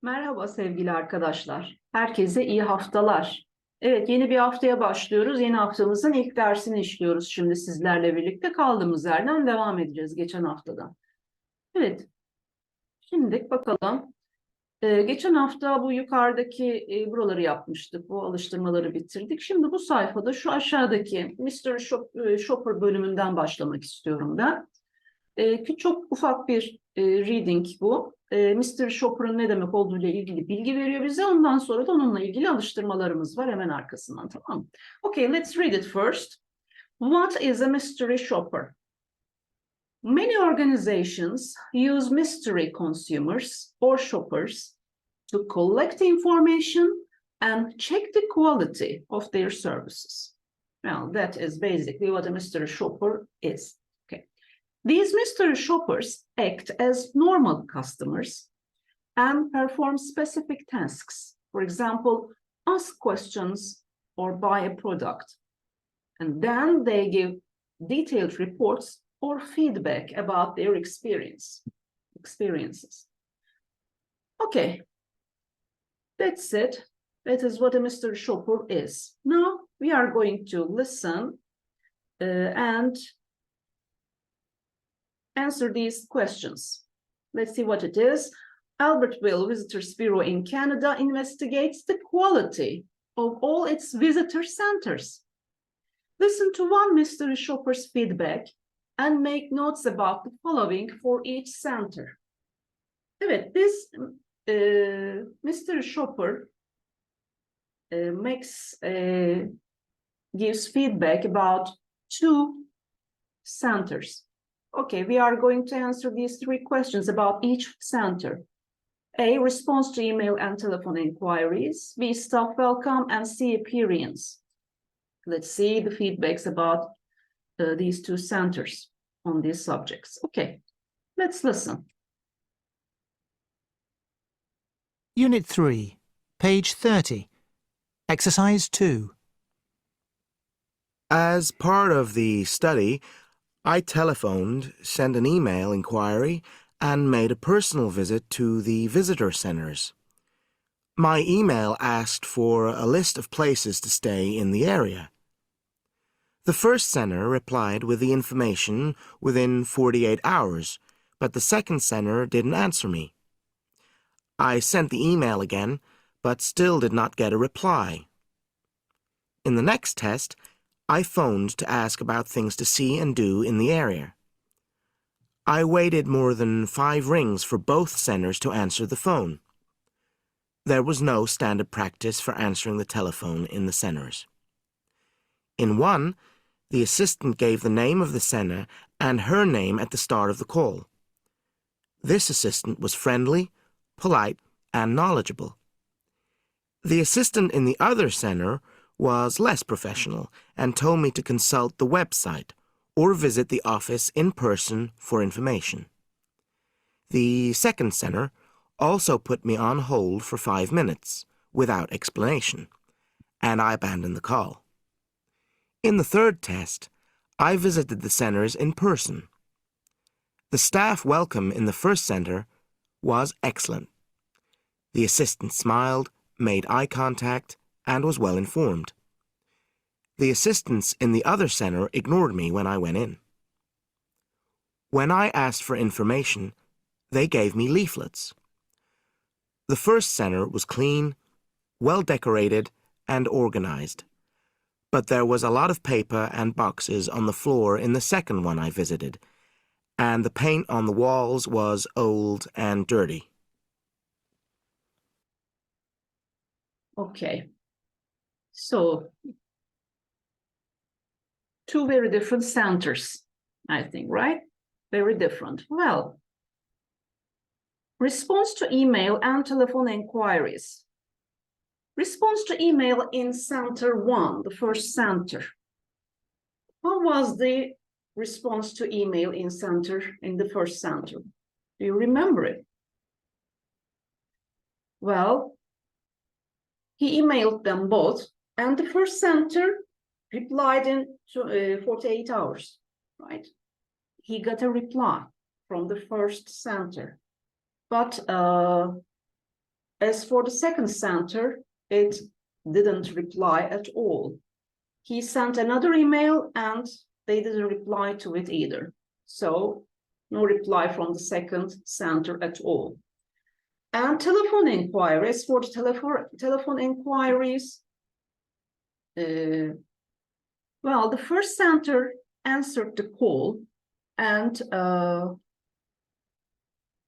Merhaba sevgili arkadaşlar. Herkese iyi haftalar. Evet, yeni bir haftaya başlıyoruz. Yeni haftamızın ilk dersini işliyoruz. Şimdi sizlerle birlikte kaldığımız yerden devam edeceğiz geçen haftadan. Evet, şimdi bakalım. Geçen hafta bu yukarıdaki buraları yapmıştık. Bu alıştırmaları bitirdik. Şimdi bu sayfada şu aşağıdaki Shopper bölümünden başlamak istiyorum ben. Çok ufak bir reading bu. Mr. Shopper'ın ne demek olduğu ile ilgili bilgi veriyor bize. Ondan sonra da onunla ilgili alıştırmalarımız var hemen arkasından, tamam mı? Okay, let's read it first. What is a mystery shopper? Many organizations use mystery consumers or shoppers to collect information and check the quality of their services. Well, that is basically what a mystery shopper is. These mystery shoppers act as normal customers and perform specific tasks. For example, ask questions or buy a product. And then they give detailed reports or feedback about their experiences. Okay, that's it. That is what a mystery shopper is. Now we are going to listen and answer these questions. Let's see what it is. Albertville Visitors Bureau in Canada investigates the quality of all its visitor centers. Listen to one mystery shopper's feedback and make notes about the following for each center. Evet, this mystery shopper gives feedback about 2 centers. Okay, we are going to answer these 3 questions about each center. A, response to email and telephone inquiries. B, staff welcome, and C, appearance. Let's see the feedbacks about these 2 centers on these subjects. Okay, let's listen. Unit 3, page 30. Exercise 2. As part of the study, I telephoned, sent an email inquiry, and made a personal visit to the visitor centers. My email asked for a list of places to stay in the area. The first center replied with the information within 48 hours, but the second center didn't answer me. I sent the email again, but still did not get a reply. In the next test, I phoned to ask about things to see and do in the area. I waited more than 5 rings for both centers to answer the phone. There was no standard practice for answering the telephone in the centers. In one, the assistant gave the name of the center and her name at the start of the call. This assistant was friendly, polite, and knowledgeable. The assistant in the other center was less professional and told me to consult the website or visit the office in person for information. The second center also put me on hold for 5 minutes without explanation, and I abandoned the call. In the third test, I visited the centers in person. The staff welcome in the first center was excellent. The assistant smiled, made eye contact, and was well informed. The assistants in the other center ignored me when I went in. When I asked for information, they gave me leaflets. The first center was clean, well decorated, and organized, but there was a lot of paper and boxes on the floor in the second one I visited, and the paint on the walls was old and dirty. Okay, so 2 very different centers, I think, right? Very different. Well, response to email and telephone inquiries. Response to email in center 1, the first center. How was the response to email in the first center? Do you remember it? Well, he emailed them both, and the first center replied in 48 hours, right? He got a reply from the first center. But As for the second center, it didn't reply at all. He sent another email and they didn't reply to it either. So no reply from the second center at all. And telephone inquiries, for the telephone inquiries, well, the first center answered the call, and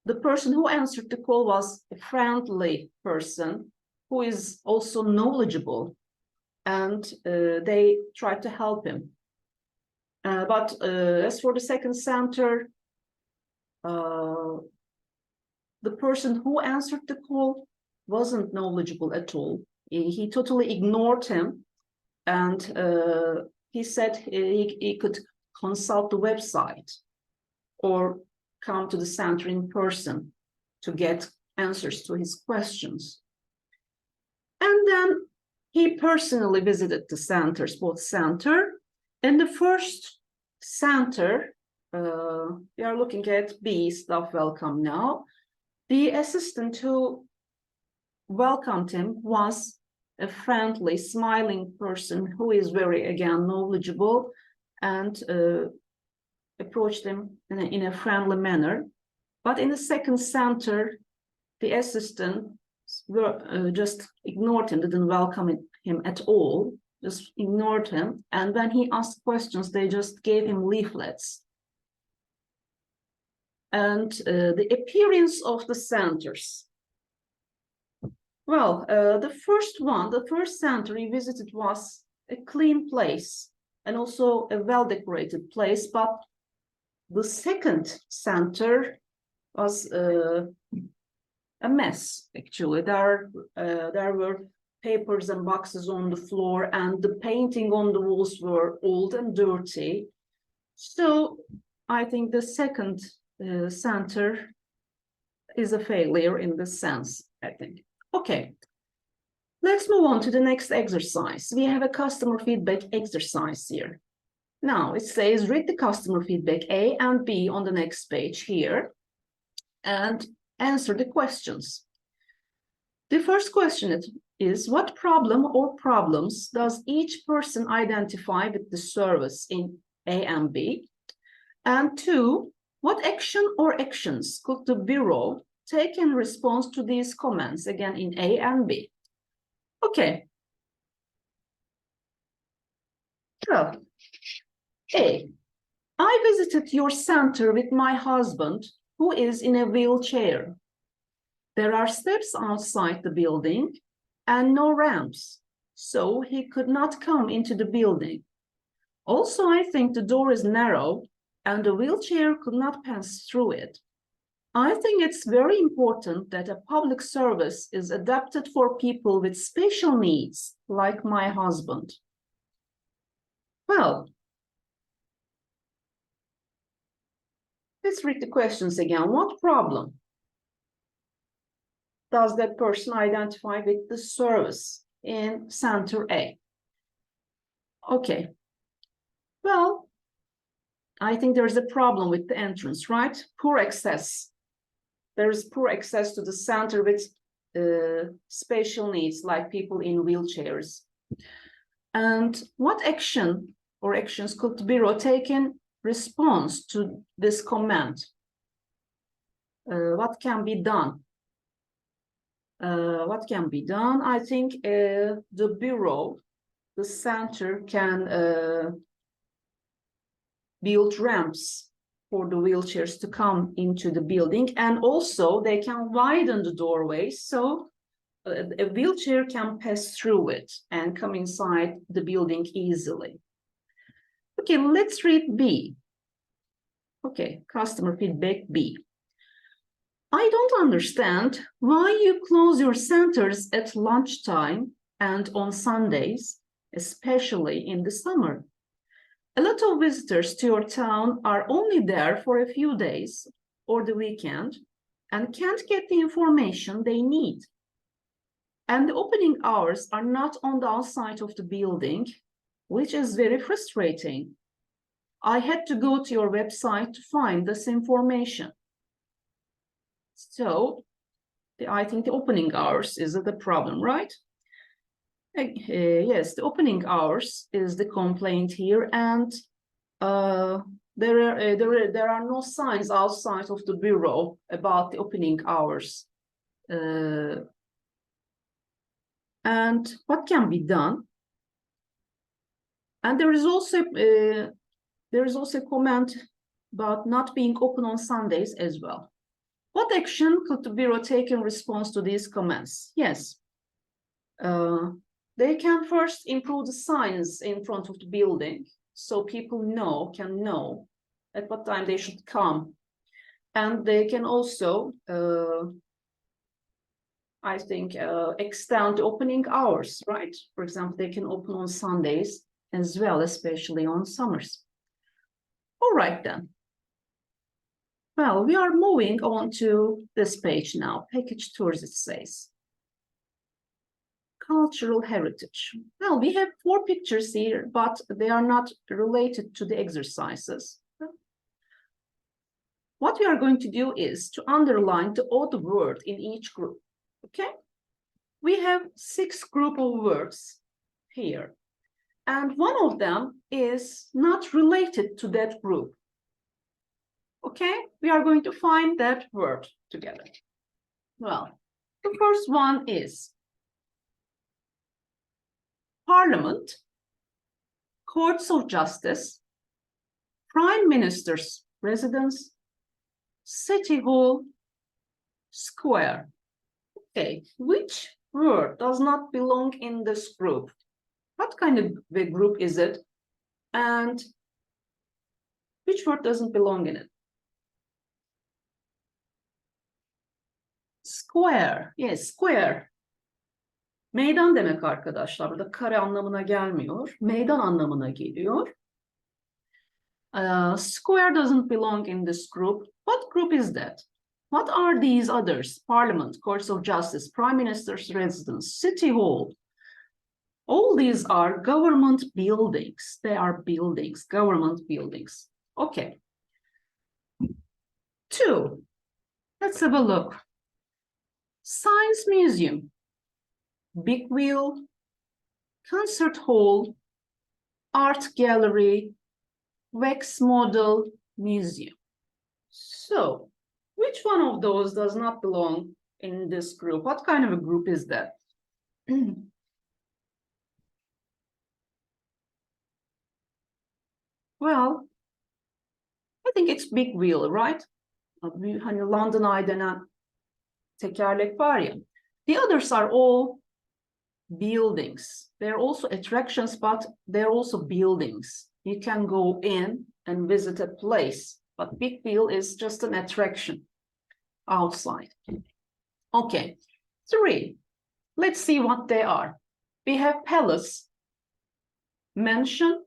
the person who answered the call was a friendly person who is also knowledgeable, and they tried to help him. But as for the second center, the person who answered the call wasn't knowledgeable at all. He totally ignored him, and he said he could consult the website or come to the center in person to get answers to his questions. And then he personally visited the centers, both center. In the first center, we are looking at B, staff welcome now. The assistant who welcomed him was a friendly, smiling person who is very, again, knowledgeable, and approached him in a friendly manner. But in the second center, the assistant just ignored him, didn't welcome him at all, just ignored him. And when he asked questions, they just gave him leaflets. And the appearance of the centers. Well, the first center he visited was a clean place and also a well-decorated place, but the second center was a mess, actually. There were papers and boxes on the floor, and the painting on the walls were old and dirty. So I think the second center is a failure in this sense, I think. Okay, let's move on to the next exercise. We have a customer feedback exercise here. Now it says read the customer feedback A and B on the next page here and answer the questions. The first question is what problem or problems does each person identify with the service in A and B? And 2, what action or actions could the bureau take in response to these comments, again in A and B? Okay. So, A, I visited your center with my husband, who is in a wheelchair. There are steps outside the building and no ramps, so he could not come into the building. Also, I think the door is narrow and the wheelchair could not pass through it. I think it's very important that a public service is adapted for people with special needs, like my husband. Well, let's read the questions again. What problem does that person identify with the service in Center A? Okay. Well, I think there's a problem with the entrance, right? Poor access. There's poor access to the center with special needs, like people in wheelchairs. And what action or actions could the bureau take in response to this comment? What can be done? What can be done? I think the bureau, the center can build ramps for the wheelchairs to come into the building, and also they can widen the doorway so a wheelchair can pass through it and come inside the building easily. Okay, let's read B. Okay, customer feedback B. I don't understand why you close your centers at lunchtime and on Sundays, especially in the summer. A lot of visitors to your town are only there for a few days or the weekend and can't get the information they need. And the opening hours are not on the outside of the building, which is very frustrating. I had to go to your website to find this information. So I think the opening hours is the problem, right? Yes, the opening hours is the complaint here, and there are no signs outside of the bureau about the opening hours. And what can be done? And there is also a comment about not being open on Sundays as well. What action could the bureau take in response to these comments? Yes, they can first improve the signs in front of the building so people can know at what time they should come. And they can also, I think, extend the opening hours, right? For example, they can open on Sundays as well, especially on summers. All right then. Well, we are moving on to this page now. Package tours, it says. Cultural heritage. Well, we have 4 pictures here, but they are not related to the exercises. What we are going to do is to underline the odd word in each group, okay? We have 6 groups of words here, and one of them is not related to that group. Okay, we are going to find that word together. Well, the first one is Parliament, Courts of Justice, Prime Minister's residence, City Hall, Square. Okay, which word does not belong in this group? What kind of a group is it? And which word doesn't belong in it? Square. Yes, square. Meydan demek arkadaşlar. Burada kare anlamına gelmiyor. Meydan anlamına geliyor. Square doesn't belong in this group. What group is that? What are these others? Parliament, Courts of Justice, Prime Minister's residence, City Hall. All these are government buildings. They are buildings, government buildings. Okay. 2. Let's have a look. Science Museum, Big Wheel, Concert Hall, Art Gallery, Wax Model Museum. So, which one of those does not belong in this group? What kind of a group is that? Well, I think it's Big Wheel, right? Hani London Eye denen tekerlek var ya. The others are all buildings. They're also attractions, but they're also buildings. You can go in and visit a place, but Big Wheel is just an attraction outside. Okay, 3. Let's see what they are. We have palace, mansion,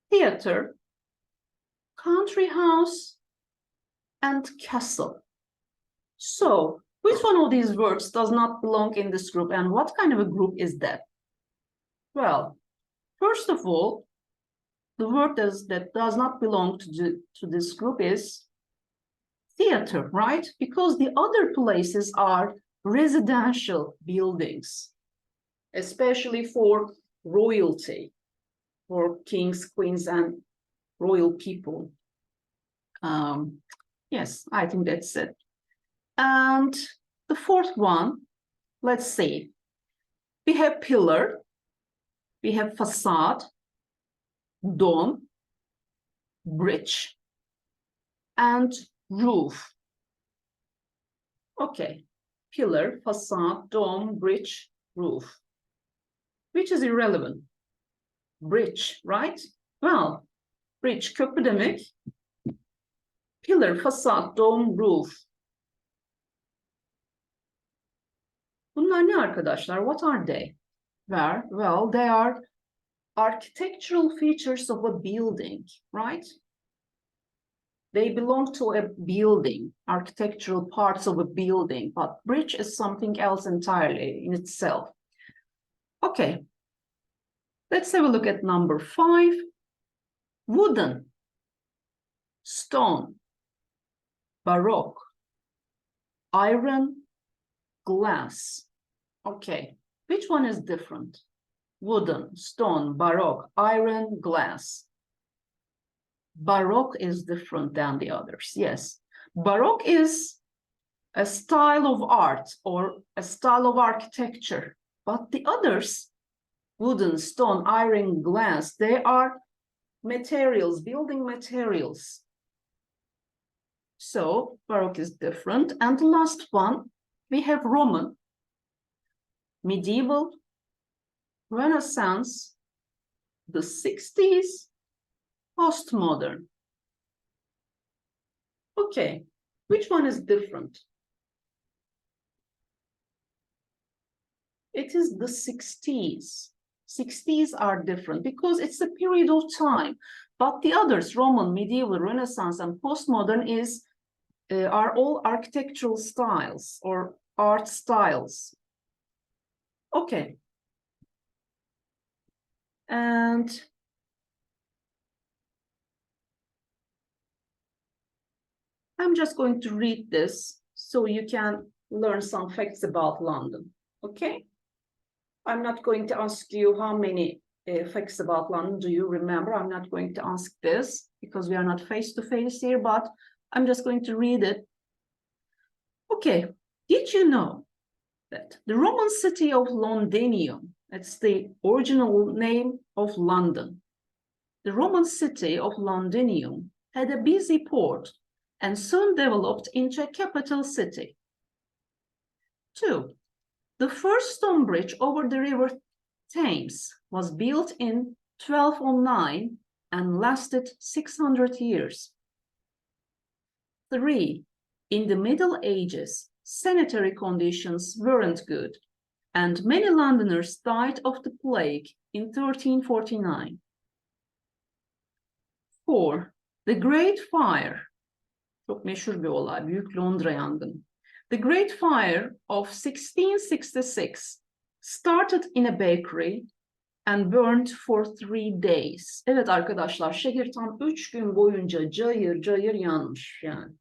theater, country house, and castle. So, which one of these words does not belong in this group, and what kind of a group is that? Well, first of all, the word that does not belong to this group is theater, right? Because the other places are residential buildings, especially for royalty, for kings, queens, and royal people. Yes, I think that's it. And the 4th one, let's see. We have pillar, we have facade, dome, bridge, and roof. Okay, pillar, facade, dome, bridge, roof. Which is irrelevant? Bridge, right? Well, bridge, köprü demek. Pillar, facade, dome, roof. Bunlar ne arkadaşlar? What are they? Well, they are architectural features of a building, right? They belong to a building, architectural parts of a building, but bridge is something else entirely in itself. Okay, let's have a look at number 5. Wooden, stone, baroque, iron, glass. Okay, which one is different? Wooden, stone, baroque, iron, glass. Baroque is different than the others, yes. Baroque is a style of art or a style of architecture, but the others, wooden, stone, iron, glass, they are materials, building materials. So Baroque is different. And the last one, we have Roman, medieval, Renaissance, the 60s, postmodern. Okay, which one is different? It is the 60s. 60s are different because it's a period of time. But the others, Roman, medieval, Renaissance, and postmodern are all architectural styles or art styles. Okay. And I'm just going to read this so you can learn some facts about London. Okay? I'm not going to ask you how many facts about London do you remember. I'm not going to ask this because we are not face-to-face here, but I'm just going to read it. Okay, did you know that the Roman city of Londinium, that's the original name of London, the Roman city of Londinium had a busy port and soon developed into a capital city. 2. The first stone bridge over the river Thames was built in 1209 and lasted 600 years. 3. In the Middle Ages, sanitary conditions weren't good, and many Londoners died of the plague in 1349. 4. The Great Fire, çok meşhur bir olay, Büyük Londra yangını. The Great Fire of 1666 started in a bakery and burned for 3 days. Evet arkadaşlar, şehir tam 3 gün boyunca cayır cayır yanmış yani.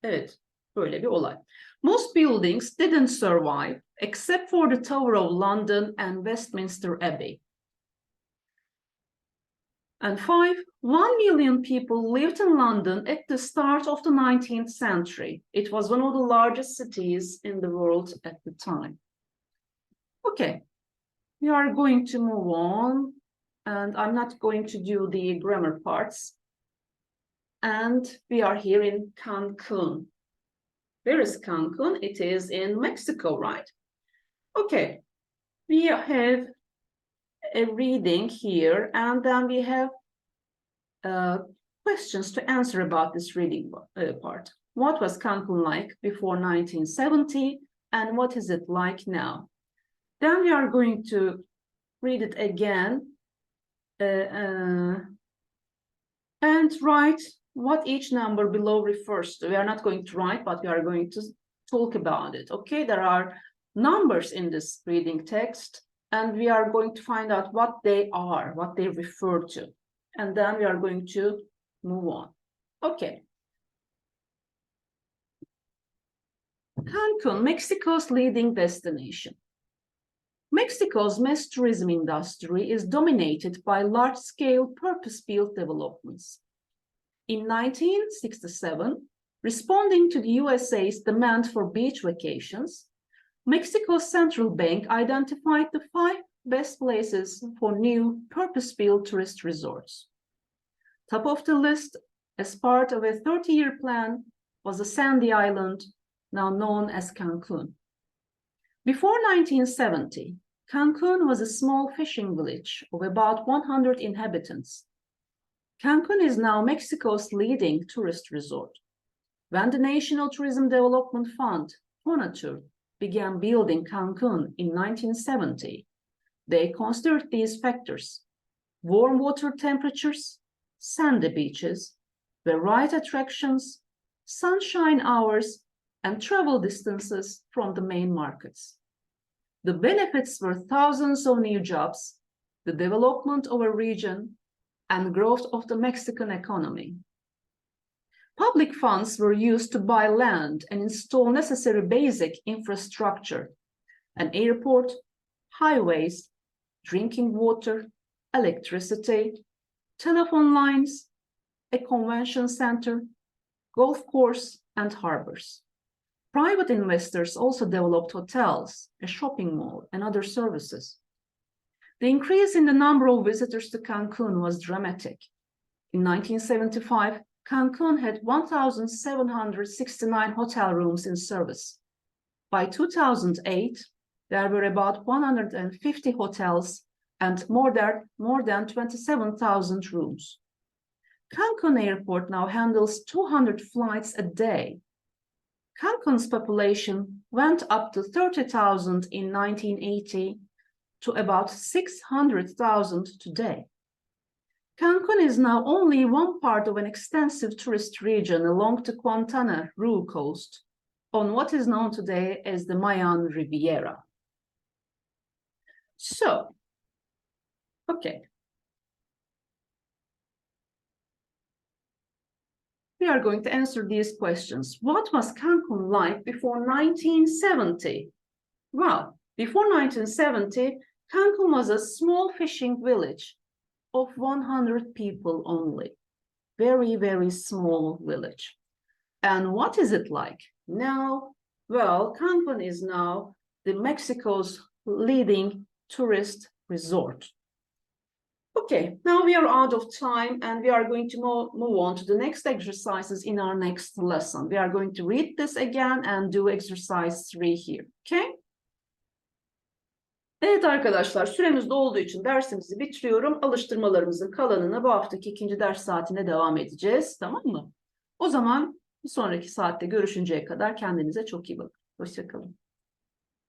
Evet, böyle bir olay. Most buildings didn't survive except for the Tower of London and Westminster Abbey. And 5, 1 million people lived in London at the start of the 19th century. It was one of the largest cities in the world at the time. Okay, we are going to move on, and I'm not going to do the grammar parts. And we are here in Cancun. Where is Cancun? It is in Mexico, right? Okay, we have a reading here, and then we have questions to answer about this reading part. What was Cancun like before 1970, and what is it like now? Then we are going to read it again and write what each number below refers to. We are not going to write, but we are going to talk about it. Okay, there are numbers in this reading text, and we are going to find out what they are, what they refer to. And then we are going to move on. Okay. Cancun, Mexico's leading destination. Mexico's mass tourism industry is dominated by large-scale purpose-built developments. In 1967, responding to the USA's demand for beach vacations, Mexico's central bank identified the 5 best places for new purpose-built tourist resorts. Top of the list, as part of a 30-year plan, was a sandy island now known as Cancun. Before 1970, Cancun was a small fishing village of about 100 inhabitants. Cancun is now Mexico's leading tourist resort. When the National Tourism Development Fund, FONATUR, began building Cancun in 1970, they considered these factors: warm water temperatures, sandy beaches, varied attractions, sunshine hours, and travel distances from the main markets. The benefits were thousands of new jobs, the development of a region, and growth of the Mexican economy. Public funds were used to buy land and install necessary basic infrastructure, an airport, highways, drinking water, electricity, telephone lines, a convention center, golf course, and harbors. Private investors also developed hotels, a shopping mall, and other services. The increase in the number of visitors to Cancun was dramatic. In 1975, Cancun had 1,769 hotel rooms in service. By 2008, there were about 150 hotels and more than 27,000 rooms. Cancun Airport now handles 200 flights a day. Cancun's population went up to 30,000 in 1980 to about 600,000 today. Cancun is now only one part of an extensive tourist region along the Quintana Roo coast on what is known today as the Mayan Riviera. So, okay. We are going to answer these questions. What was Cancun like before 1970? Well, before 1970, Cancun was a small fishing village of 100 people only. Very, very small village. And what is it like now? Well, Cancun is now Mexico's leading tourist resort. Okay, now we are out of time and we are going to move on to the next exercises in our next lesson. We are going to read this again and do exercise 3 here, okay? Evet arkadaşlar, süremiz dolduğu için dersimizi bitiriyorum. Alıştırmalarımızın kalanına bu haftaki 2. ders saatine devam edeceğiz, tamam mı? O zaman bir sonraki saatte görüşünceye kadar kendinize çok iyi bakın. Hoşça kalın.